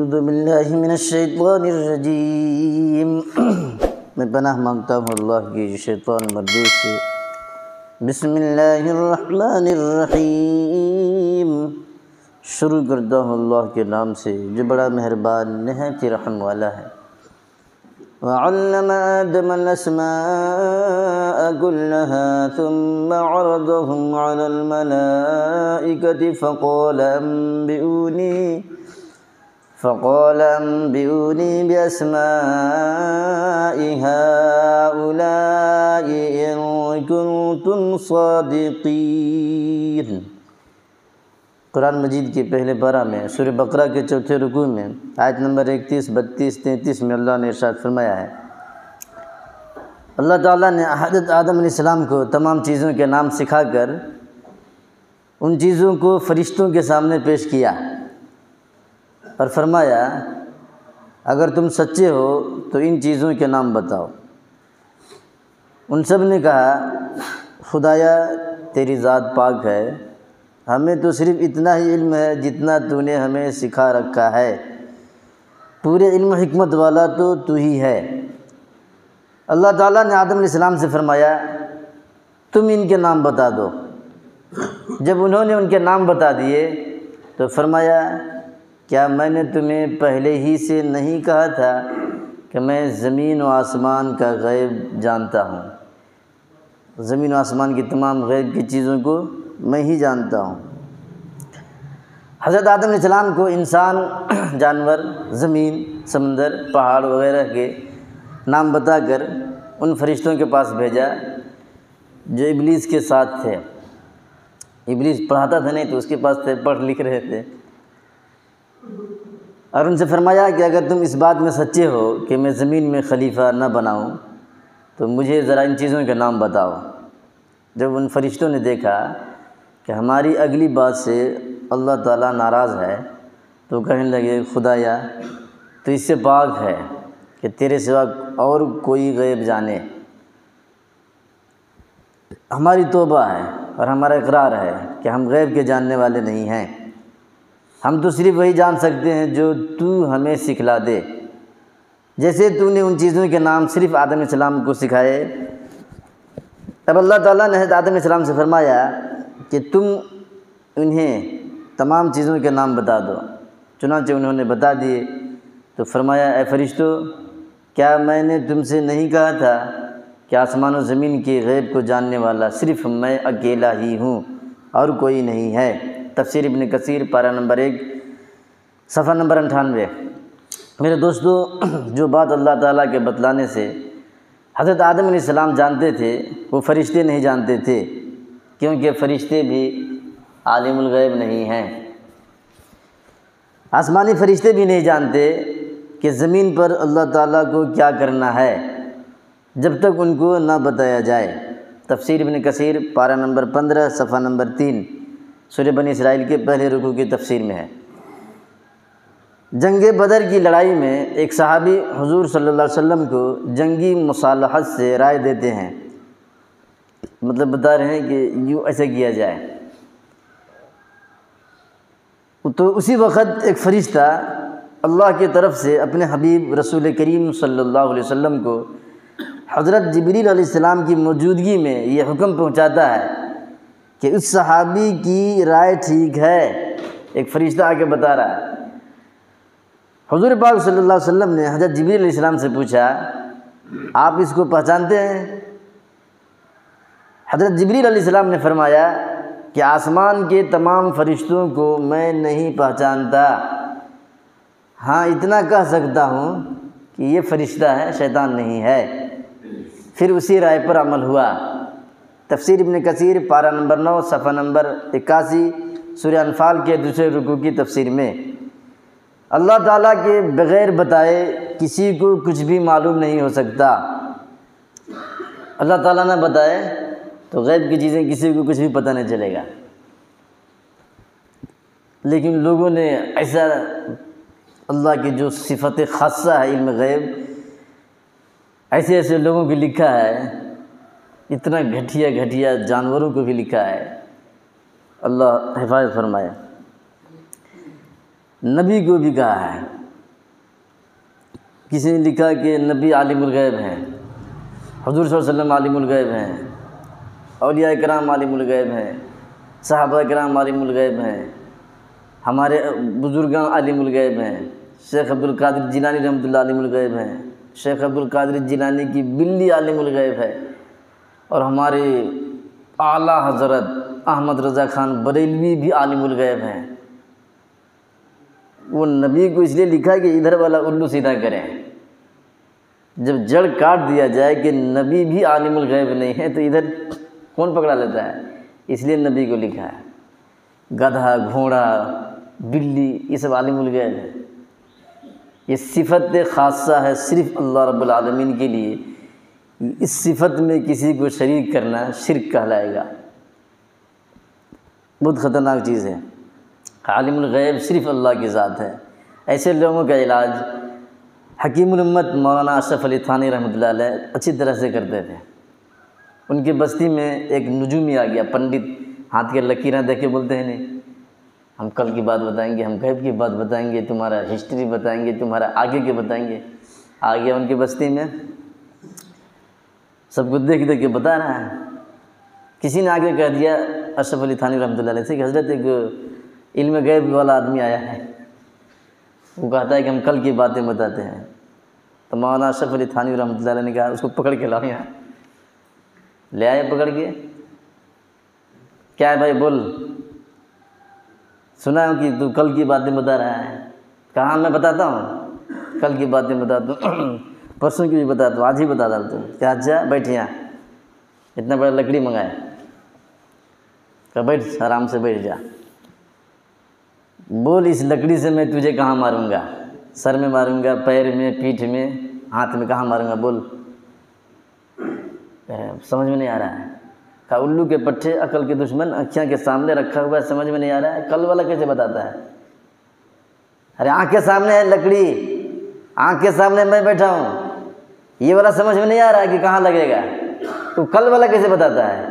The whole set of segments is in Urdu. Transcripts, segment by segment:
اعوذ باللہ من الشیطان الرجیم میں پناہ مانگتا ہوں اللہ کی شیطان مردود سے۔ بسم اللہ الرحمن الرحیم، شروع کرتا ہوں اللہ کے نام سے جو بڑا مہربان نہایت رحم والا ہے۔ وعلم آدم الأسماء كلها ثم عرضهم على الملائكة فقال أنبئوني بأسماء هؤلاء إن كنتم صادقين۔ قرآن مجید کے پہلے پارہ میں سورہ بقرہ کے چوتھے رکوع میں آیت نمبر 31، 32، 33 میں اللہ نے ارشاد فرمایا ہے، اللہ تعالیٰ نے حضرت آدم علیہ السلام کو تمام چیزوں کے نام سکھا کر ان چیزوں کو فرشتوں کے سامنے پیش کیا اور فرمایا اگر تم سچے ہو تو ان چیزوں کے نام بتاؤ۔ ان سب نے کہا خدایا تیری ذات پاک ہے، ہمیں تو صرف اتنا ہی علم ہے جتنا تو نے ہمیں سکھا رکھا ہے، پورے علم و حکمت والا تو ہی ہے۔ اللہ تعالیٰ نے آدم علیہ السلام سے فرمایا تم ان کے نام بتا دو۔ جب انہوں نے ان کے نام بتا دیے تو فرمایا کیا میں نے تمہیں پہلے ہی سے نہیں کہا تھا کہ میں زمین و آسمان کا غیب جانتا ہوں، زمین و آسمان کی تمام غیب کی چیزوں کو میں ہی جانتا ہوں۔ حضرت آدم علیہ السلام کو انسان، جانور، زمین، سمندر، پہاڑ وغیرہ کے نام بتا کر ان فرشتوں کے پاس بھیجا جو ابلیس کے ساتھ تھے۔ ابلیس پڑھاتا تھا نہیں تو اس کے پاس تھے، پڑھ لکھ رہے تھے، اور ان سے فرمایا کہ اگر تم اس بات میں سچے ہو کہ میں زمین میں خلیفہ نہ بناؤں تو مجھے ذرا ان چیزوں کے نام بتاؤ۔ جب ان فرشتوں نے دیکھا کہ ہماری اگلی بات سے اللہ تعالیٰ ناراض ہے تو کہنے لگے خدایا تو اس سے پاک ہے کہ تیرے سوا اور کوئی غیب جانے۔ ہماری توبہ ہے اور ہمارا اقرار ہے کہ ہم غیب کے جاننے والے نہیں ہیں، ہم تو صرف وہی جان سکتے ہیں جو تو ہمیں سکھلا دے۔ جیسے تو نے ان چیزوں کے نام صرف آدم علیہ السلام کو سکھائے، اب اللہ تعالیٰ نے حضرت آدم علیہ السلام سے فرمایا کہ تم انہیں تمام چیزوں کے نام بتا دو۔ چنانچہ انہوں نے بتا دیے تو فرمایا اے فرشتوں کیا میں نے تم سے نہیں کہا تھا کہ آسمان و زمین کی غیب کو جاننے والا صرف میں اکیلا ہی ہوں اور کوئی نہیں ہے۔ تفسیر ابن کثیر پارہ نمبر 1 صفحہ نمبر 98۔ میرے دوستو، جو بات اللہ تعالیٰ کے بتلانے سے حضرت آدم علیہ السلام جانتے تھے وہ فرشتے نہیں جانتے تھے، کیونکہ فرشتے بھی عالم الغیب نہیں ہیں۔ آسمانی فرشتے بھی نہیں جانتے کہ زمین پر اللہ تعالیٰ کو کیا کرنا ہے جب تک ان کو نہ بتایا جائے۔ تفسیر ابن کثیر پارہ نمبر 15 صفحہ نمبر 3 سورہ بنی اسرائیل کے پہلے رکوع کی تفسیر میں ہے۔ جنگ بدر کی لڑائی میں ایک صحابی حضور صلی اللہ علیہ وسلم کو جنگی مصالحت سے رائے دیتے ہیں، مطلب بتا رہے ہیں کہ یوں ایسے کیا جائے۔ تو اسی وقت ایک فرشتہ اللہ کی طرف سے اپنے حبیب رسول کریم صلی اللہ علیہ وسلم کو حضرت جبریل علیہ السلام کی موجودگی میں یہ حکم پہنچاتا ہے کہ اس صحابی کی رائے ٹھیک ہے۔ ایک فرشتہ آ کے بتا رہا ہے۔ حضور پاک صلی اللہ علیہ وسلم نے حضرت جبریل علیہ السلام سے پوچھا آپ اس کو پہچانتے ہیں؟ حضرت جبریل علیہ السلام نے فرمایا کہ آسمان کے تمام فرشتوں کو میں نہیں پہچانتا، ہاں اتنا کہہ سکتا ہوں کہ یہ فرشتہ ہے، شیطان نہیں ہے۔ پھر اسی رائے پر عمل ہوا۔ تفسیر ابن کثیر پارہ نمبر 9 صفحہ نمبر 81 سورہ انفال کے دوسرے رکوع کی تفسیر میں اللہ تعالیٰ کے بغیر بتائے کسی کو کچھ بھی معلوم نہیں ہو سکتا۔ اللہ تعالیٰ نہ بتائے تو غیب کی چیزیں کسی کو کچھ بھی پتہ نہیں چلے گا، لیکن لوگوں نے ایسا اللہ کی جو صفت خاصہ ہے علم غیب، ایسے ایسے لوگوں کو لکھا ہے، اتنا گھٹیا جانوروں کو بھی لکھا ہے۔ اللہ حفاظت فرمائے۔ نبی کو بھی کہا ہے کسی نے لکھا کہ نبی عالم الغیب ہیں، حضور صلی اللہ علیہ وسلم عالم الغیب ہیں، اولیاء کرام عالم الغیب ہیں، صحابہ کرام عالم الغیب ہیں، ہمارے بزرگاں عالم الغیب ہیں، شیخ عبد القادر جیلانی رحمۃ اللہ عالم الغیب ہیں، شیخ عبد القادر جیلانی کی بلی عالم الغیب ہے، اور ہمارے اعلیٰ حضرت احمد رضا خان بریلوی بھی عالم الغیب ہیں۔ وہ نبی کو اس لیے لکھا کہ ادھر والا الو سیدھا کریں، جب جڑ کاٹ دیا جائے کہ نبی بھی عالم الغیب نہیں ہے تو ادھر کون پکڑا لیتا ہے، اس لیے نبی کو لکھا ہے۔ گدھا، گھوڑا، بلی، یہ سب عالم الغیب ہے۔ یہ صفت خاصہ ہے صرف اللہ رب العالمین کے لیے، اس صفت میں کسی کو شریک کرنا شرک کہلائے گا، بہت خطرناک چیز ہے۔ عالم الغیب صرف اللہ کی ذات ہے۔ ایسے لوگوں کا علاج حکیم الامت مولانا اشرف علی تھانی رحمۃ اللہ علیہ اچھی طرح سے کرتے تھے۔ ان کی بستی میں ایک نجومی آ گیا، پنڈت، ہاتھ کے لکیراں دیکھ کے بولتے ہیں نہیں ہم کل کی بات بتائیں گے، ہم غیب کی بات بتائیں گے، تمہارا ہسٹری بتائیں گے، تمہارا آگے کے بتائیں گے۔ آ گیا ان کی بستی میں، سب کو دیکھ دیکھ کے بتا رہا ہے۔ کسی نے آگے کہہ دیا اشرف علی تھانی رحمۃ اللہ علیہ سے کہ حضرت ایک علم غیب والا آدمی آیا ہے، وہ کہتا ہے کہ ہم کل کی باتیں بتاتے ہیں۔ تو مولانا اشرف علی تھانی رحمۃ اللہ علیہ نے کہا اس کو پکڑ کے لاؤ یہاں۔ لے آئے پکڑ کے، کیا ہے بھائی بول، سنا ہے کہ تو کل کی باتیں بتا رہا ہے۔ کہاں میں بتاتا ہوں، کل کی باتیں بتاتا ہوں، پرسوں کی بھی بتاتا ہوں، آج ہی بتا دوں تم کیا۔ اچھا بیٹھ یہاں، اتنا بڑا لکڑی منگایا، کہ بیٹھ آرام سے بیٹھ جا، بول اس لکڑی سے میں تجھے کہاں ماروں گا، سر میں ماروں گا، پیر میں، پیٹھ میں، ہاتھ میں، کہاں ماروں گا بول۔ سمجھ میں نہیں آ رہا ہے۔ کہا الو کے پٹھے عقل کے دشمن، آنکھیں کے سامنے رکھا ہوا ہے، سمجھ میں نہیں آ رہا ہے، کل والا کیسے بتاتا ہے؟ ارے آنکھ کے سامنے ہے لکڑی، آنکھ کے سامنے میں بیٹھا ہوں، یہ والا سمجھ میں نہیں آ رہا ہے کہ کہاں لگے گا، تو کل والا کیسے بتاتا ہے؟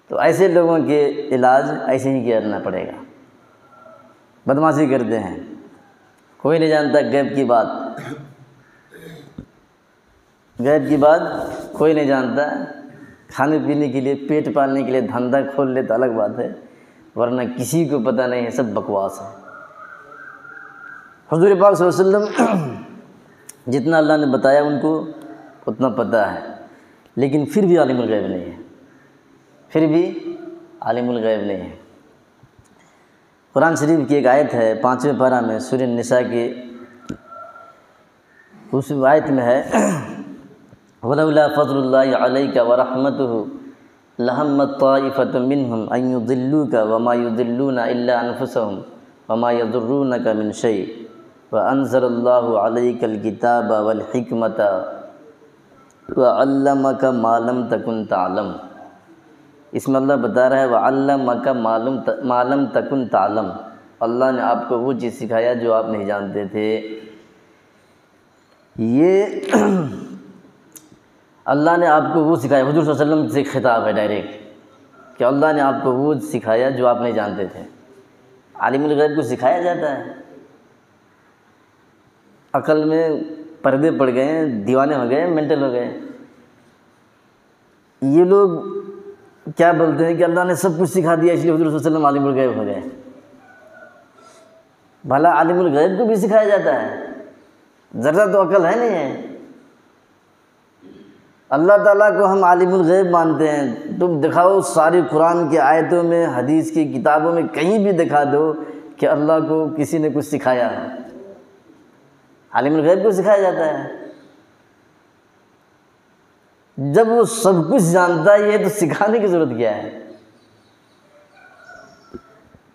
تو ایسے لوگوں کے علاج ایسے ہی کرنا پڑے گا۔ بدمعاشی کرتے ہیں، کوئی نہیں جانتا غیب کی بات، غیب کی بات کوئی نہیں جانتا۔ کھانے پینے کے لیے، پیٹ پالنے کے لیے دھندا کھول لے تو الگ بات ہے، ورنہ کسی کو پتہ نہیں ہے، سب بکواس ہے۔ حضور پاک صلی اللہ علیہ وسلم جتنا اللہ نے بتایا ان کو اتنا پتہ ہے، لیکن پھر بھی عالم الغیب نہیں ہے، پھر بھی عالم الغیب نہیں ہے۔ قرآن شریف کی ایک آیت ہے 5ویں پارہ میں سورہ النساء کی، اس آیت میں ہے وَلَوْلَا فَضْلُ اللَّهِ عَلَيْكَ وَرَحْمَتُهُ لَهَمَّتْ طَائِفَةٌ مِّنْهُمْ أَن يُضِلُّوكَ وَمَا يُضِلُّونَ إِلَّا أَنفُسَهُمْ وَمَا يَضُرُّونَكَ مِنْ شَيْءٍ وَأَنزَلَ اللَّهُ عَلَيْكَ الْكِتَابَ وَالْحِكْمَةَ وَعَلَّمَكَ مَا لَمْ تَكُنْ تَعْلَمُ۔ اس میں اللہ بتا رہا ہے وَعَلَّمَكَ مَا لَمْ تَكُنْ تَعْلَمُ، اللہ نے آپ کو وہ چیز سکھایا جو آپ نہیں جانتے تھے۔ یہ اللہ نے آپ کو وہ سکھایا، حضور صلی اللہ علیہ وسلم سے خطاب ہے ڈائریکٹ، کہ اللہ نے آپ کو وہ سکھایا جو آپ نہیں جانتے تھے۔ عالم الغیب کو سکھایا جاتا ہے؟ عقل میں پردے پڑ گئے ہیں، دیوانے ہو گئے، مینٹل ہو گئے۔ یہ لوگ کیا بولتے ہیں کہ اللہ نے سب کچھ سکھا دیا اس لیے حضور صلی اللہ علیہ وسلم عالم الغیب ہو گئے۔ بھلا عالم الغیب کو بھی سکھایا جاتا ہے؟ ذرا تو عقل ہے نہیں ہے۔ اللہ تعالیٰ کو ہم عالم الغیب مانتے ہیں، تم دکھاؤ ساری قرآن کی آیتوں میں، حدیث کی کتابوں میں کہیں بھی دکھا دو کہ اللہ کو کسی نے کچھ سکھایا ہے۔ عالم الغیب کو سکھایا جاتا ہے؟ جب وہ سب کچھ جانتا ہے تو سکھانے کی ضرورت کیا ہے؟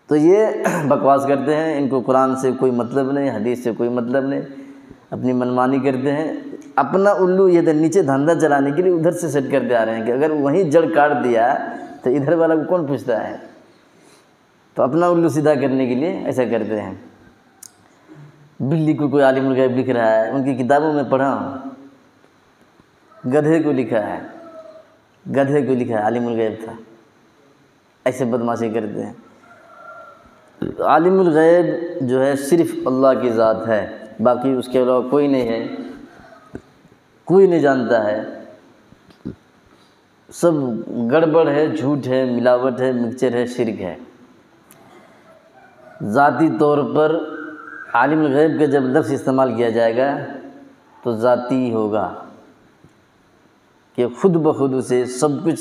تو یہ بکواس کرتے ہیں، ان کو قرآن سے کوئی مطلب نہیں، حدیث سے کوئی مطلب نہیں، اپنی منمانی کرتے ہیں، اپنا الو یہ نیچے دھندا چلانے کے لیے ادھر سے سیٹ کرتے آ رہے ہیں کہ اگر وہیں جڑ کاٹ دیا تو ادھر والا کو کون پوچھتا ہے، تو اپنا الو سیدھا کرنے کے لیے ایسا کرتے ہیں۔ بلی کو کوئی عالم الغیب لکھ رہا ہے، ان کی کتابوں میں پڑھا ہوں، گدھے کو لکھا ہے، گدھے کو لکھا ہے عالم الغیب تھا۔ ایسے بدمعاشی کرتے ہیں۔ عالم الغیب جو ہے صرف اللہ کی ذات ہے۔ باقی اس کے علاوہ کوئی نہیں ہے، کوئی نہیں جانتا ہے، سب گڑبڑ ہے، جھوٹ ہے، ملاوٹ ہے، مکسچر ہے، شرک ہے۔ ذاتی طور پر عالم الغیب کا جب لفظ استعمال کیا جائے گا تو ذاتی ہوگا کہ خود بخود اسے سب کچھ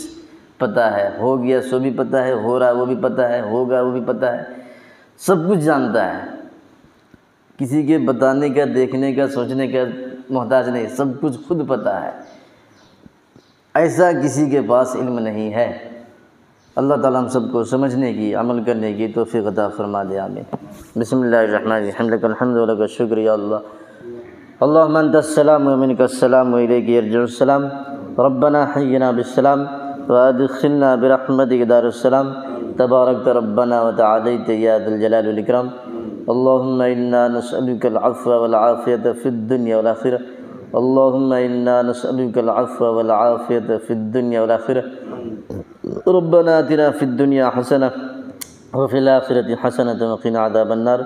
پتہ ہے، ہو گیا سو بھی پتہ ہے، ہو رہا وہ بھی پتہ ہے، ہوگا وہ بھی پتہ ہے، سب کچھ جانتا ہے، کسی کے بتانے کا، دیکھنے کا، سوچنے کا محتاج نہیں، سب کچھ خود پتہ ہے۔ ایسا کسی کے پاس علم نہیں ہے۔ اللہ تعالیٰ ہم سب کو سمجھنے کی، عمل کرنے کی توفیق عطا فرما دے، آمین۔ بسم اللہ الرحمن الرحیم، لک الحمد و لک الشکر یا اللہ، اللہم انت السلام و منک السلام و الیک یرجع السلام، ربنا حینا بالسلام وادخلنا برحمتک دار السلام، تبارکت ربنا وتعالیت یا ذا الجلال والاکرام، اللہم انا نسألک العفو والعافیۃ فی الدنیا والآخرہ، اللہم انا نسألک العفو والعافیۃ فی الدنیا والآخرہ، ربنا آتنا فی الدنیا حسنہ وفی الآخرۃ حسنۃ وقنا عذاب النار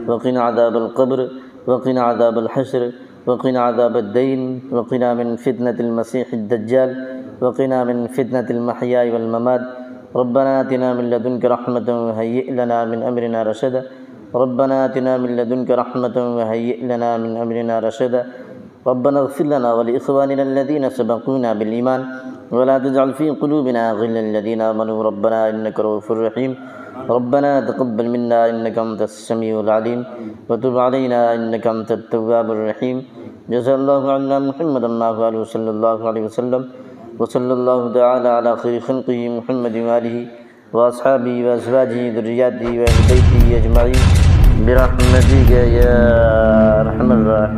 وقنا عذاب القبر وقنا عذاب الحشر وقنا عذاب الدین وقنا من فتنة المسیح الدجال وقنا من فتنة المحیاء والممات، ربنا آتنا من لدنک رحمۃ وہیئ لنا من امرنا رشدا، ربنا آتنا من لدنک رحمۃ وہیئ لنا من امرنا رشدا، ربنا اغفر لنا ولإخواننا الذين سبقونا بالإيمان ولا تجعل في قلوبنا غلا للذين آمنوا ربنا إنك رؤوف رحيم، ربنا تقبل منا إنك أنت السميع العليم وتب علينا إنك أنت التواب الرحيم، جزا الله عنا محمد ما قاله صلى الله عليه وسلم، وصلى الله تعالى على خير خلقه محمد وآله وأصحابه وأزواجه ذرياته وأهل بيته أجمعين برحمتك يا أرحم الراحمين۔